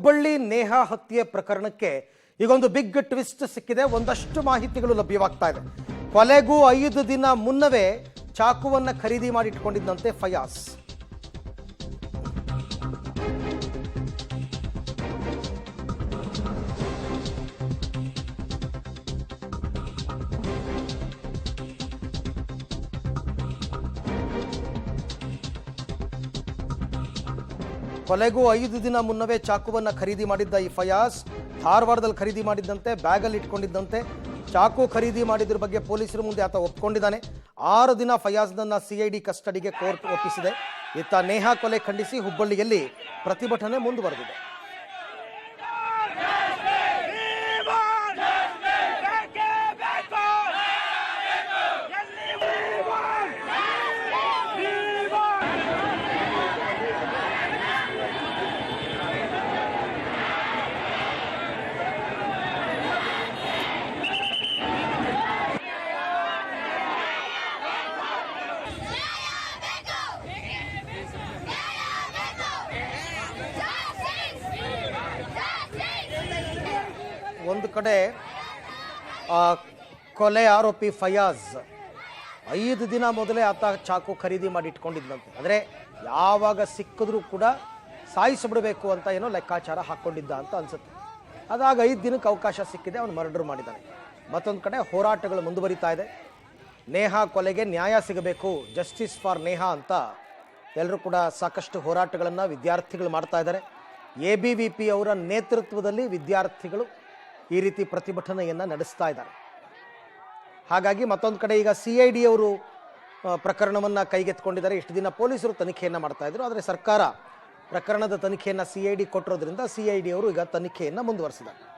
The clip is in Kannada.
ಹುಬ್ಬಳ್ಳಿ ನೇಹಾ ಹತ್ಯೆ ಪ್ರಕರಣಕ್ಕೆ ಈಗೊಂದು ಬಿಗ್ ಟ್ವಿಸ್ಟ್ ಸಿಕ್ಕಿದೆ. ಒಂದಷ್ಟು ಮಾಹಿತಿಗಳು ಲಭ್ಯವಾಗ್ತಾ ಇದೆ. ಕೊಲೆಗೂ 5 ದಿನ ಮುನ್ನವೇ ಚಾಕುವನ್ನು ಖರೀದಿ ಮಾಡಿಟ್ಕೊಂಡಿದ್ದಂತೆ ಫಯಾಜ್. ಕೊಲೆಗೂ 5 ದಿನ ಮುನ್ನವೇ ಚಾಕುವನ್ನು ಖರೀದಿ ಮಾಡಿದ್ದ ಈ ಫಯಾಜ್ ಧಾರವಾಡದಲ್ಲಿ ಖರೀದಿ ಮಾಡಿದ್ದಂತೆ, ಬ್ಯಾಗಲ್ಲಿ ಇಟ್ಕೊಂಡಿದ್ದಂತೆ. ಚಾಕು ಖರೀದಿ ಮಾಡಿದ್ರ ಬಗ್ಗೆ ಪೊಲೀಸರ ಮುಂದೆ ಆತ ಒಪ್ಕೊಂಡಿದ್ದಾನೆ. 6 ದಿನ ಫಯಾಜ್ನನ್ನ ಸಿಐಡಿ ಕಸ್ಟಡಿಗೆ ಕೋರ್ಟ್ ಒಪ್ಪಿಸಿದೆ. ಇತ್ತ ನೇಹಾ ಕೊಲೆ ಖಂಡಿಸಿ ಹುಬ್ಬಳ್ಳಿಯಲ್ಲಿ ಪ್ರತಿಭಟನೆ ಮುಂದುವರೆದಿದೆ. ಒಂದು ಕಡೆ ಕೊಲೆ ಆರೋಪಿ ಫಯಾಜ್ 5 ದಿನ ಮೊದಲೇ ಆತ ಚಾಕು ಖರೀದಿ ಮಾಡಿ ಇಟ್ಕೊಂಡಿದ್ದಂತೆ. ಅಂದರೆ ಯಾವಾಗ ಸಿಕ್ಕಿದ್ರೂ ಕೂಡ ಸಾಯಿಸಿಬಿಡಬೇಕು ಅಂತ ಏನೋ ಲೆಕ್ಕಾಚಾರ ಹಾಕ್ಕೊಂಡಿದ್ದ ಅಂತ ಅನ್ಸುತ್ತೆ. ಅದಾಗ 5 ದಿನಕ್ಕೆ ಅವಕಾಶ ಸಿಕ್ಕಿದೆ, ಅವನು ಮರ್ಡರ್ ಮಾಡಿದ್ದಾನೆ. ಮತ್ತೊಂದು ಕಡೆ ಹೋರಾಟಗಳು ಮುಂದುವರಿತಾ ಇದೆ. ನೇಹಾ ಕೊಲೆಗೆ ನ್ಯಾಯ ಸಿಗಬೇಕು, ಜಸ್ಟಿಸ್ ಫಾರ್ ನೇಹಾ ಅಂತ ಎಲ್ಲರೂ ಕೂಡ ಸಾಕಷ್ಟು ಹೋರಾಟಗಳನ್ನು ವಿದ್ಯಾರ್ಥಿಗಳು ಮಾಡ್ತಾ ಇದ್ದಾರೆ. ABVP ಅವರ ನೇತೃತ್ವದಲ್ಲಿ ವಿದ್ಯಾರ್ಥಿಗಳು ಈ ರೀತಿ ಪ್ರತಿಭಟನೆಯನ್ನು ನಡೆಸ್ತಾ ಇದ್ದಾರೆ. ಹಾಗಾಗಿ ಮತ್ತೊಂದು ಕಡೆ ಈಗ CID ಅವರು ಪ್ರಕರಣವನ್ನು ಕೈಗೆತ್ತಿಕೊಂಡಿದ್ದಾರೆ. ಇಷ್ಟು ದಿನ ಪೊಲೀಸರು ತನಿಖೆಯನ್ನು ಮಾಡ್ತಾ ಇದ್ರು, ಆದರೆ ಸರ್ಕಾರ ಪ್ರಕರಣದ ತನಿಖೆಯನ್ನು CID ಕೊಟ್ಟಿರೋದ್ರಿಂದ CID ಅವರು ಈಗ ತನಿಖೆಯನ್ನು ಮುಂದುವರಿಸಿದ್ದಾರೆ.